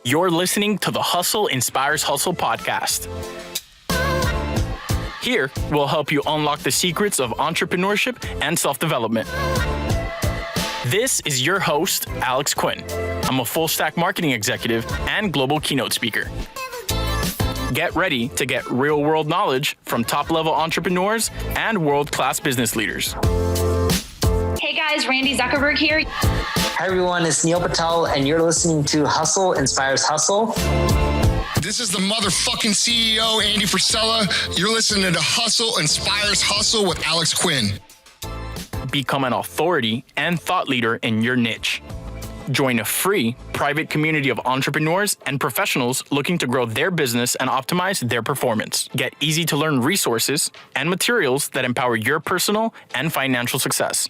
You're listening to the Hustle Inspires Hustle podcast. Here, we'll help you unlock the secrets of entrepreneurship and self-development. This is your host, Alex Quin. I'm a full-stack marketing executive and global keynote speaker. Get ready to get real-world knowledge from top-level entrepreneurs and world-class business leaders. Hey guys, Randy Zuckerberg here. Hi everyone, it's Neil Patel, and you're listening to Hustle Inspires Hustle. This is the motherfucking CEO, Andy Frisella. You're listening to Hustle Inspires Hustle with Alex Quin. Become an authority and thought leader in your niche. Join a free private community of entrepreneurs and professionals looking to grow their business and optimize their performance. Get easy to learn resources and materials that empower your personal and financial success.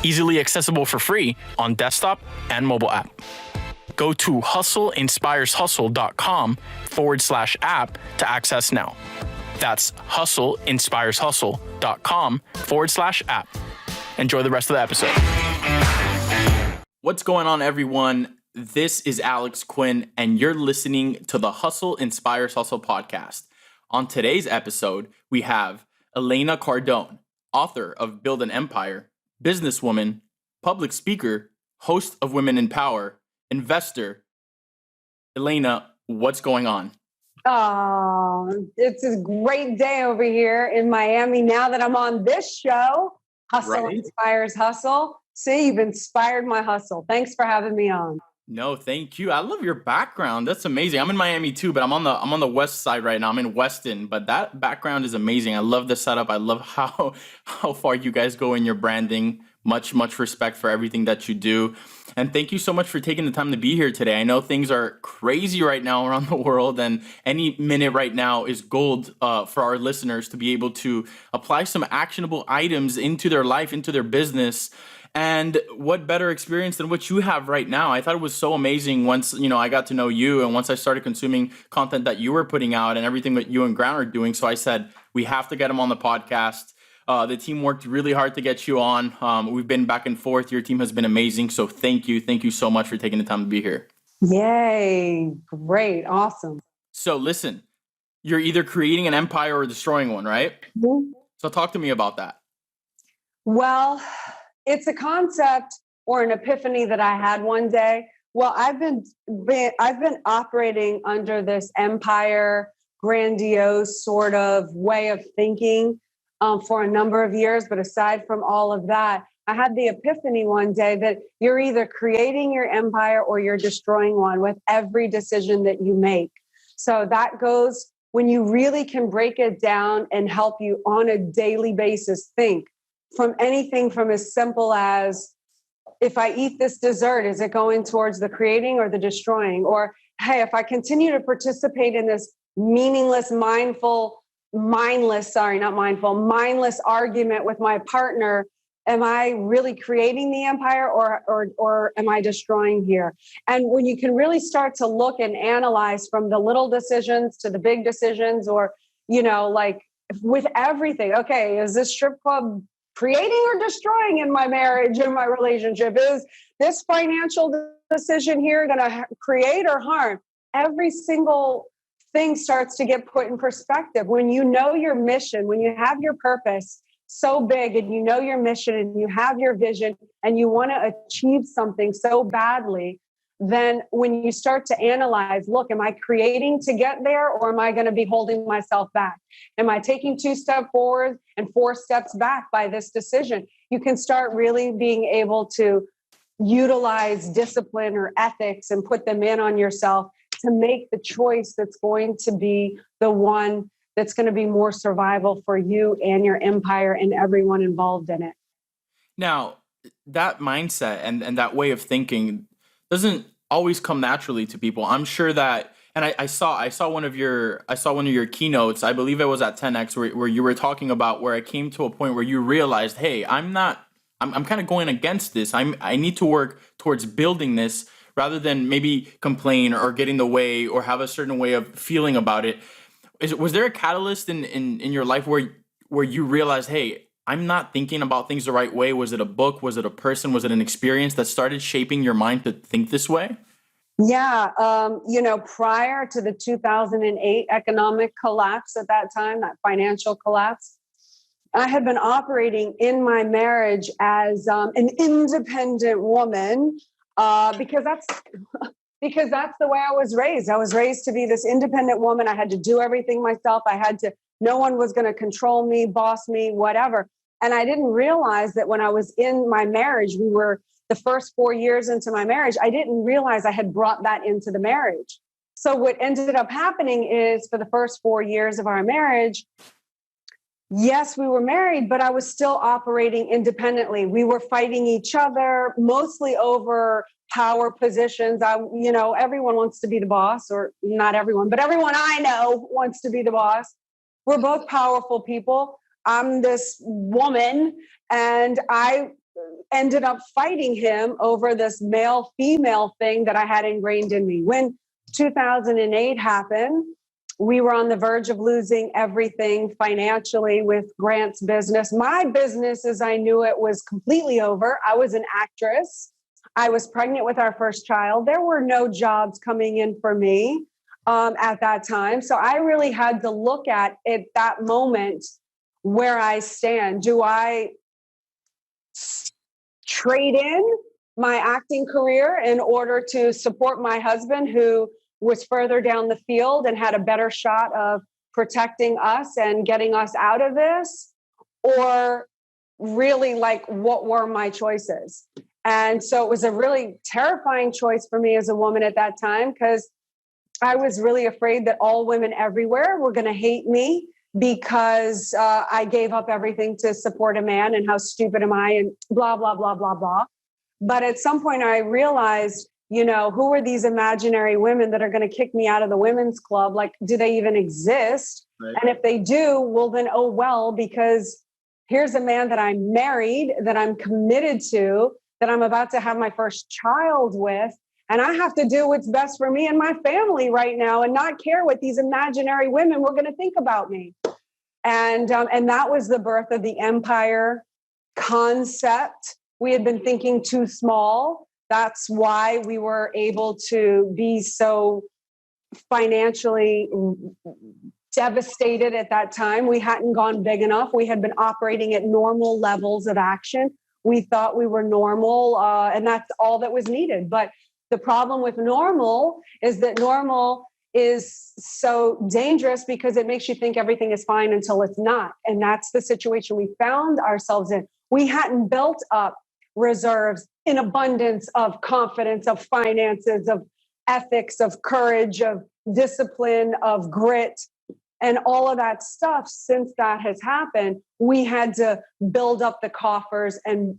Easily accessible for free on desktop and mobile app. Go to hustleinspireshustle.com/app to access now. That's hustleinspireshustle.com/app. Enjoy the rest of the episode. What's going on, everyone? This is Alex Quin, and you're listening to the Hustle Inspires Hustle podcast. On today's episode, we have Elena Cardone, author of Build an Empire, businesswoman, public speaker, host of Women in Power, investor. Elena, what's going on? Oh, it's a great day over here in Miami now that I'm on this show, Hustle Inspires Hustle. See, you've inspired my hustle. Thanks for having me on. No, thank you. I love your background. That's amazing. I'm in Miami too, but I'm on the west side right now. I'm in Weston, but that background is amazing. I love the setup. I love how far you guys go in your branding. Much respect for everything that you do. And thank you so much for taking the time to be here today. I know things are crazy right now around the world, and any minute right now is gold for our listeners to be able to apply some actionable items into their life, into their business. And what better experience than what you have right now? I thought it was so amazing once, I got to know you, and once I started consuming content that you were putting out and everything that you and Grant are doing. So I said, we have to get him on the podcast. The team worked really hard to get you on. We've been back and forth. Your team has been amazing. So thank you. Thank you so much for taking the time to be here. Yay. Great. Awesome. So listen, you're either creating an empire or destroying one, right? Mm-hmm. So talk to me about that. Well, it's a concept or an epiphany that I had one day. Well, I've been operating under this empire, grandiose sort of way of thinking for a number of years. But aside from all of that, I had the epiphany one day that you're either creating your empire or you're destroying one with every decision that you make. So that goes when you really can break it down and help you on a daily basis think. From anything from as simple as, if I eat this dessert, is it going towards the creating or the destroying? Or, hey, if I continue to participate in this meaningless, mindless argument with my partner, am I really creating the empire or am I destroying here? And when you can really start to look and analyze from the little decisions to the big decisions, or, like with everything, okay, is this strip club creating or destroying in my marriage, in my relationship? Is this financial decision here going to create or harm? Every single thing starts to get put in perspective. When you know your mission, when you have your purpose so big and you know your mission and you have your vision and you want to achieve something so badly, then when you start to analyze, look, am I creating to get there or am I going to be holding myself back? Am I taking 2 steps forward and 4 steps back by this decision? You can start really being able to utilize discipline or ethics and put them in on yourself to make the choice that's going to be the one that's going to be more survival for you and your empire and everyone involved in it. Now, that mindset and that way of thinking doesn't always come naturally to people. I'm sure that, and I saw one of your keynotes. I believe it was at 10X where you were talking about where it came to a point where you realized, hey, I'm kind of going against this. I need to work towards building this rather than maybe complain or get in the way or have a certain way of feeling about it. Was there a catalyst in your life where you realized, hey, I'm not thinking about things the right way? Was it a book? Was it a person? Was it an experience that started shaping your mind to think this way? Yeah. Prior to the 2008 economic collapse at that time, that financial collapse, I had been operating in my marriage as an independent woman because that's the way I was raised. I was raised to be this independent woman. I had to do everything myself. No one was going to control me, boss me, whatever. And I didn't realize that when I was in my marriage, we were the first 4 years into my marriage, I didn't realize I had brought that into the marriage. So what ended up happening is for the first 4 years of our marriage, yes, we were married, but I was still operating independently. We were fighting each other, mostly over power positions. Everyone wants to be the boss, or not everyone, but everyone I know wants to be the boss. We're both powerful people. I'm this woman, and I ended up fighting him over this male-female thing that I had ingrained in me. When 2008 happened, we were on the verge of losing everything financially with Grant's business. My business, as I knew it, was completely over. I was an actress. I was pregnant with our first child. There were no jobs coming in for me at that time. So I really had to look at that moment where I stand. Do I trade in my acting career in order to support my husband, who was further down the field and had a better shot of protecting us and getting us out of this? Or really, what were my choices? And so it was a really terrifying choice for me as a woman at that time, because I was really afraid that all women everywhere were going to hate me because I gave up everything to support a man, and how stupid am I, and blah, blah, blah, blah, blah. But at some point I realized, who are these imaginary women that are going to kick me out of the women's club? Do they even exist? Right. And if they do, well, then, oh, well, because here's a man that I'm married, that I'm committed to, that I'm about to have my first child with. And I have to do what's best for me and my family right now, and not care what these imaginary women were going to think about me. And that was the birth of the empire concept. We had been thinking too small. That's why we were able to be so financially devastated at that time. We hadn't gone big enough. We had been operating at normal levels of action. We thought we were normal, and that's all that was needed. But the problem with normal is that normal is so dangerous because it makes you think everything is fine until it's not. And that's the situation we found ourselves in. We hadn't built up reserves in abundance of confidence, of finances, of ethics, of courage, of discipline, of grit, and all of that stuff. Since that has happened, we had to build up the coffers and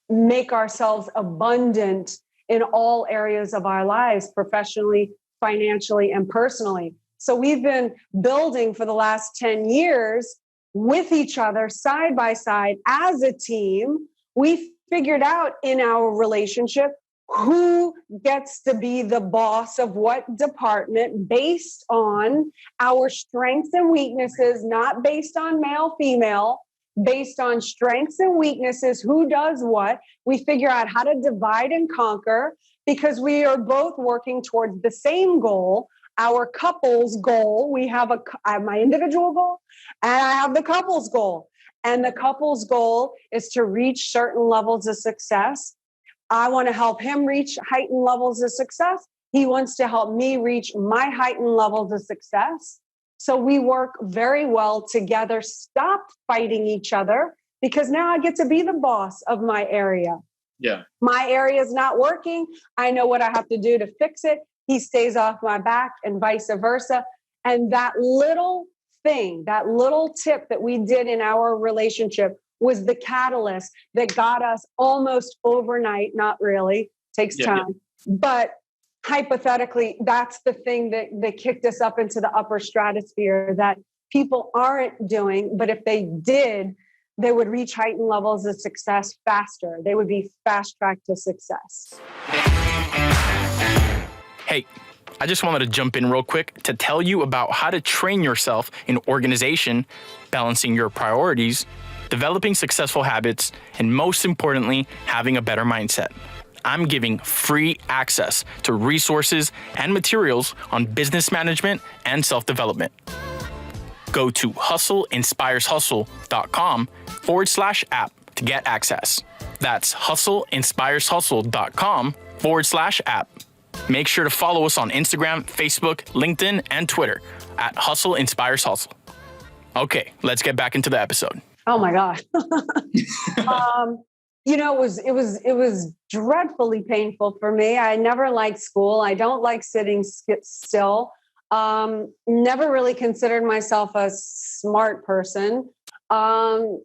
make ourselves abundant in all areas of our lives, professionally, financially, and personally. So we've been building for the last 10 years with each other, side by side, as a team. We figured out in our relationship who gets to be the boss of what department based on our strengths and weaknesses, not based on male, female, based on strengths and weaknesses, who does what. We figure out how to divide and conquer because we are both working towards the same goal, our couple's goal. I have my individual goal and I have the couple's goal. And the couple's goal is to reach certain levels of success. I want to help him reach heightened levels of success. He wants to help me reach my heightened levels of success. So we work very well together. Stop fighting each other, because now I get to be the boss of my area. Yeah. My area is not working. I know what I have to do to fix it. He stays off my back, and vice versa. And that little thing, that little tip that we did in our relationship was the catalyst that got us almost overnight. Not really, takes time. But hypothetically, that's the thing that kicked us up into the upper stratosphere that people aren't doing. But if they did, they would reach heightened levels of success faster. They would be fast-tracked to success. Hey, I just wanted to jump in real quick to tell you about how to train yourself in organization, balancing your priorities, developing successful habits, and most importantly, having a better mindset. I'm giving free access to resources and materials on business management and self-development. Go to hustleinspireshustle.com/app to get access. That's hustleinspireshustle.com/app. Make sure to follow us on Instagram, Facebook, LinkedIn, and Twitter at Hustle Inspires Hustle. Okay, let's get back into the episode. Oh my God. It was dreadfully painful for me. I never liked school. I don't like sitting still. Never really considered myself a smart person. So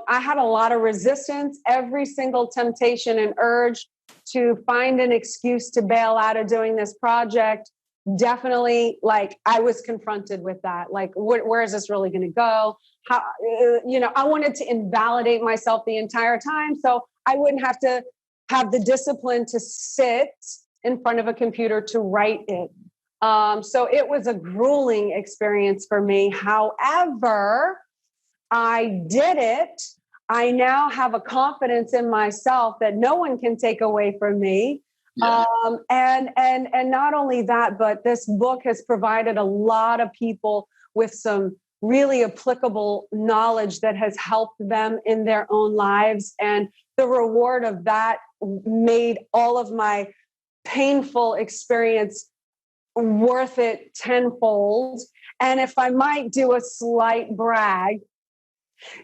I had a lot of resistance, every single temptation and urge to find an excuse to bail out of doing this project. Definitely, like, I was confronted with that. Like, where is this really going to go? How, I wanted to invalidate myself the entire time, so I wouldn't have to have the discipline to sit in front of a computer to write it. So it was a grueling experience for me. However, I did it. I now have a confidence in myself that no one can take away from me. Yeah. And not only that, but this book has provided a lot of people with some really applicable knowledge that has helped them in their own lives. And the reward of that made all of my painful experience worth it tenfold. And if I might do a slight brag,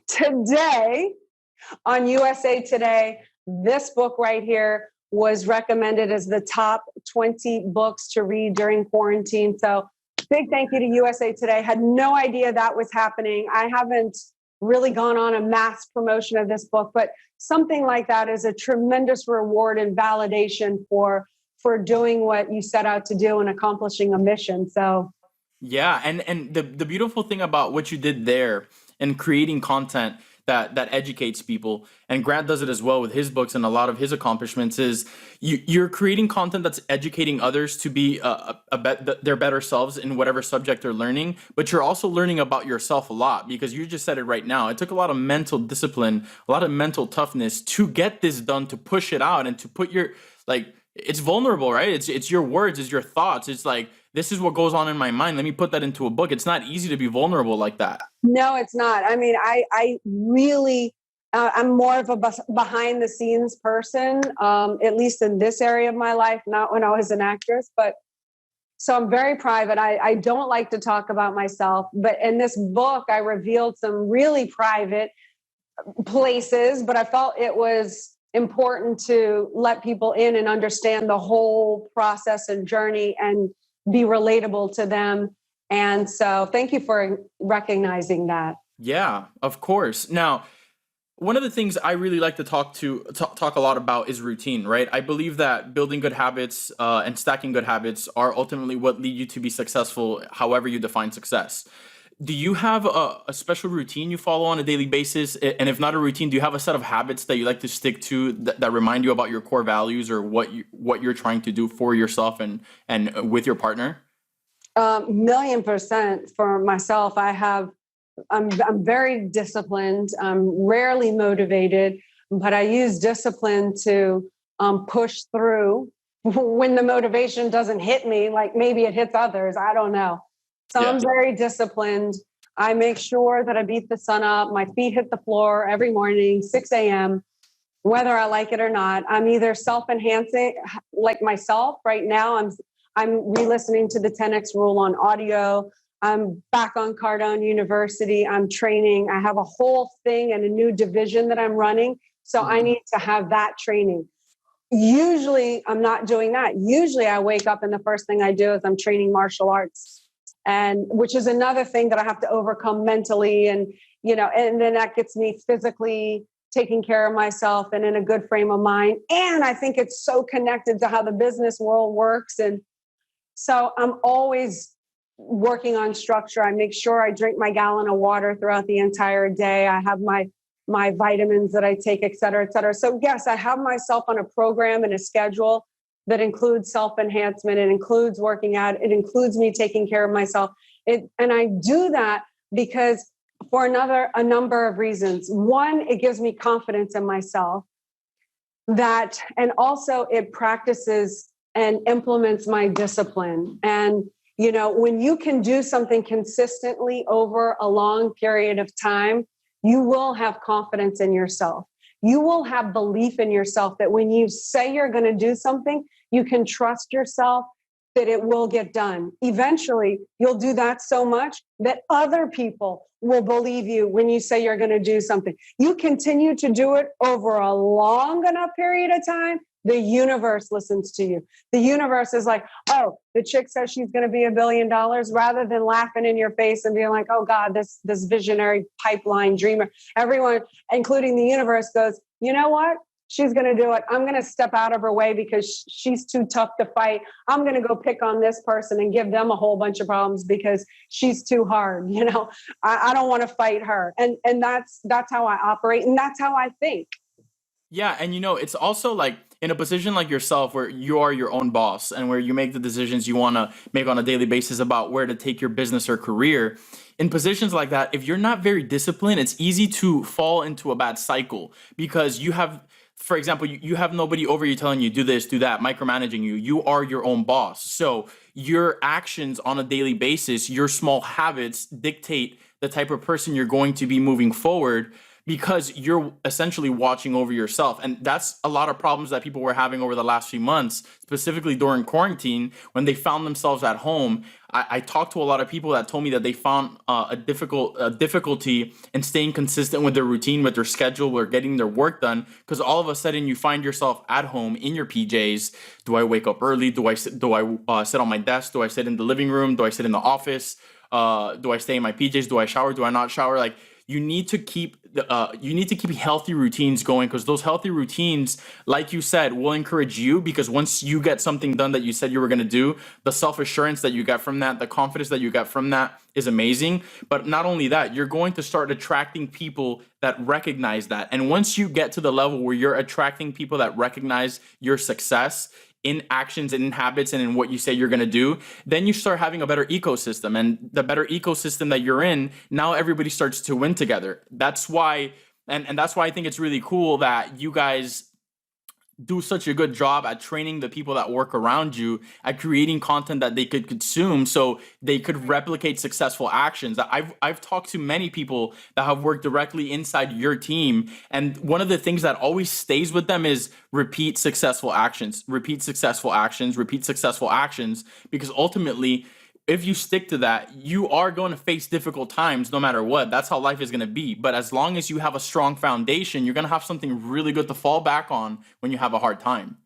today on USA Today, this book right here was recommended as the top 20 books to read during quarantine. So big thank you to USA Today. Had no idea that was happening. I haven't really gone on a mass promotion of this book, but something like that is a tremendous reward and validation for doing what you set out to do and accomplishing a mission. So yeah, and the beautiful thing about what you did there and creating content that educates people, and Grant does it as well with his books and a lot of his accomplishments, is you're creating content that's educating others to be their better selves in whatever subject they're learning, but you're also learning about yourself a lot, because you just said it right now. It took a lot of mental discipline, a lot of mental toughness to get this done, to push it out and to put your, like, it's vulnerable, right? It's your words, it's your thoughts. It's like, this is what goes on in my mind. Let me put that into a book. It's not easy to be vulnerable like that. No, it's not. I mean, I really, I'm more of a behind the scenes person, at least in this area of my life, not when I was an actress, but so I'm very private. I don't like to talk about myself, but in this book, I revealed some really private places, but I felt it was important to let people in and understand the whole process and journey and be relatable to them. And so thank you for recognizing that. Yeah, of course. Now, one of the things I really like to talk a lot about is routine, right? I believe that building good habits and stacking good habits are ultimately what lead you to be successful, however you define success. Do you have a special routine you follow on a daily basis? And if not a routine, do you have a set of habits that you like to stick to that remind you about your core values or what you're trying to do for yourself and with your partner? 1,000,000% for myself. I'm very disciplined. I'm rarely motivated, but I use discipline to push through when the motivation doesn't hit me, like maybe it hits others. I don't know. So yeah. I'm very disciplined. I make sure that I beat the sun up. My feet hit the floor every morning, 6 a.m., whether I like it or not. I'm either self-enhancing, like myself right now. I'm re-listening to the 10X rule on audio. I'm back on Cardone University. I'm training. I have a whole thing and a new division that I'm running. So I need to have that training. Usually I'm not doing that. Usually I wake up and the first thing I do is I'm training martial arts. And which is another thing that I have to overcome mentally. And, and then that gets me physically taking care of myself and in a good frame of mind. And I think it's so connected to how the business world works. And so I'm always working on structure. I make sure I drink my gallon of water throughout the entire day. I have my vitamins that I take, et cetera, et cetera. So yes, I have myself on a program and a schedule that includes self-enhancement. It includes working out. It includes me taking care of myself. And I do that because for a number of reasons. One, it gives me confidence in myself. and also it practices and implements my discipline. And, when you can do something consistently over a long period of time, you will have confidence in yourself. You will have belief in yourself that when you say you're going to do something, you can trust yourself that it will get done. Eventually, you'll do that so much that other people will believe you when you say you're going to do something. You continue to do it over a long enough period of time, the universe listens to you. The universe is like, oh, the chick says she's going to be $1 billion, rather than laughing in your face and being like, oh God, this visionary pipeline dreamer. Everyone, including the universe, goes, you know what? She's going to do it. I'm going to step out of her way because she's too tough to fight. I'm going to go pick on this person and give them a whole bunch of problems because she's too hard. I don't want to fight her. And that's how I operate. And that's how I think. Yeah. And it's also like in a position like yourself where you are your own boss and where you make the decisions you want to make on a daily basis about where to take your business or career. In positions like that, if you're not very disciplined, it's easy to fall into a bad cycle because you have, for example, you have nobody over you telling you do this, do that, micromanaging you. You are your own boss. So your actions on a daily basis, your small habits dictate the type of person you're going to be moving forward because you're essentially watching over yourself. And that's a lot of problems that people were having over the last few months, specifically during quarantine, when they found themselves at home. I talked to a lot of people that told me that they found a difficulty in staying consistent with their routine, with their schedule, or getting their work done, because all of a sudden you find yourself at home in your PJs. Do I wake up early? Do I sit on my desk? Do I sit in the living room? Do I sit in the office? Do I stay in my PJs? Do I shower? Do I not shower? Like, you need to keep healthy routines going, because those healthy routines, like you said, will encourage you, because once you get something done that you said you were going to do, the self-assurance that you get from that, the confidence that you get from that is amazing. But not only that, you're going to start attracting people that recognize that. And once you get to the level where you're attracting people that recognize your success in actions and in habits and in what you say you're going to do, then you start having a better ecosystem. And the better ecosystem that you're in, now everybody starts to win together. That's why, and that's why I think it's really cool that you guys do such a good job at training the people that work around you, at creating content that they could consume so they could replicate successful actions. I've talked to many people that have worked directly inside your team, and one of the things that always stays with them is repeat successful actions, repeat successful actions, repeat successful actions, because ultimately, if you stick to that, you are going to face difficult times no matter what. That's how life is going to be. But as long as you have a strong foundation, you're going to have something really good to fall back on when you have a hard time.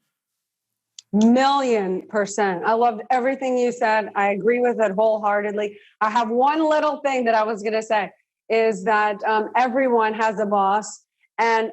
1,000,000%. I loved everything you said. I agree with it wholeheartedly. I have one little thing that I was going to say is that everyone has a boss. And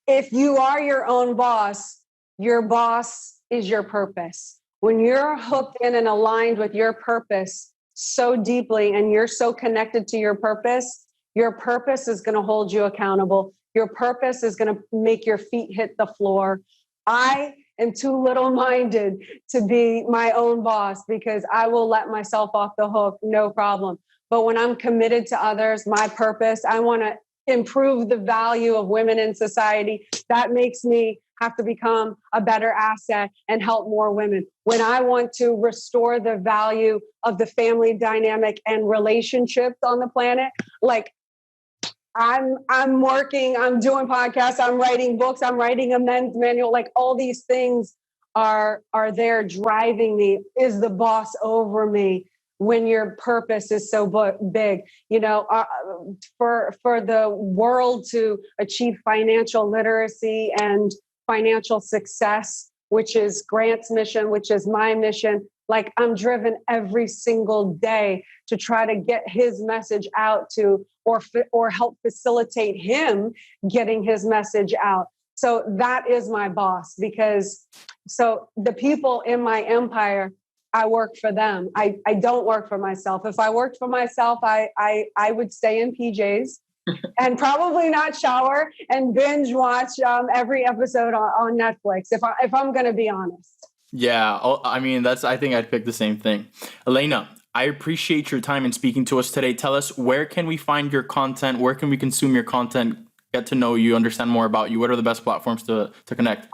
if you are your own boss is your purpose. When you're hooked in and aligned with your purpose so deeply, and you're so connected to your purpose is going to hold you accountable. Your purpose is going to make your feet hit the floor. I am too little-minded to be my own boss, because I will let myself off the hook, no problem. But when I'm committed to others, my purpose, I want to improve the value of women in society. That makes me have to become a better asset and help more women. When I want to restore the value of the family dynamic and relationships on the planet, like I'm working, I'm doing podcasts, I'm writing books, I'm writing a men's manual, like all these things are there driving me. Is the boss over me? When your purpose is so big, for the world to achieve financial literacy and financial success, which is Grant's mission, which is my mission. Like, I'm driven every single day to try to get his message out to, or help facilitate him getting his message out. So that is my boss, because so the people in my empire, I work for them. I don't work for myself. If I worked for myself, I would stay in PJs and probably not shower and binge watch every episode on Netflix, if I'm going to be honest. Yeah, I mean, I think I'd pick the same thing. Elena, I appreciate your time in speaking to us today. Tell us, where can we find your content? Where can we consume your content? get to know you, understand more about you, what are the best platforms to connect?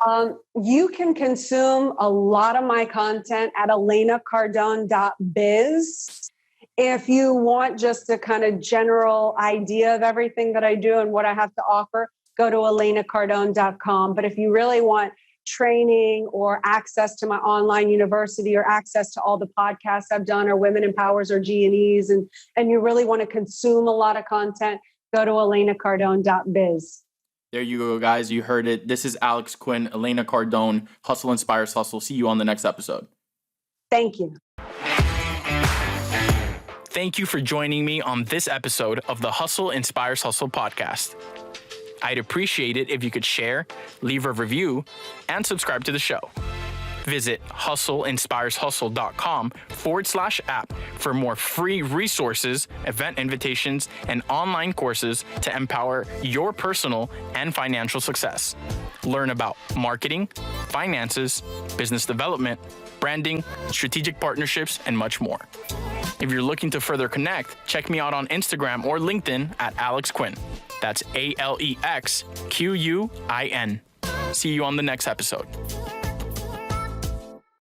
You can consume a lot of my content at elenacardone.biz. If you want just a kind of general idea of everything that I do and what I have to offer, go to elenacardone.com. But if you really want training or access to my online university or access to all the podcasts I've done or Women in Powers or G&Es, and you really want to consume a lot of content, go to elenacardone.biz. There you go, guys. You heard it. This is Alex Quin, Elena Cardone, Hustle Inspires Hustle. See you on the next episode. Thank you. Thank you for joining me on this episode of the Hustle Inspires Hustle podcast. I'd appreciate it if you could share, leave a review, and subscribe to the show. Visit hustleinspireshustle.com/app for more free resources, event invitations, and online courses to empower your personal and financial success. Learn about marketing, finances, business development, branding, strategic partnerships, and much more. If you're looking to further connect, check me out on Instagram or LinkedIn at Alex Quin. That's ALEXQUIN. See you on the next episode.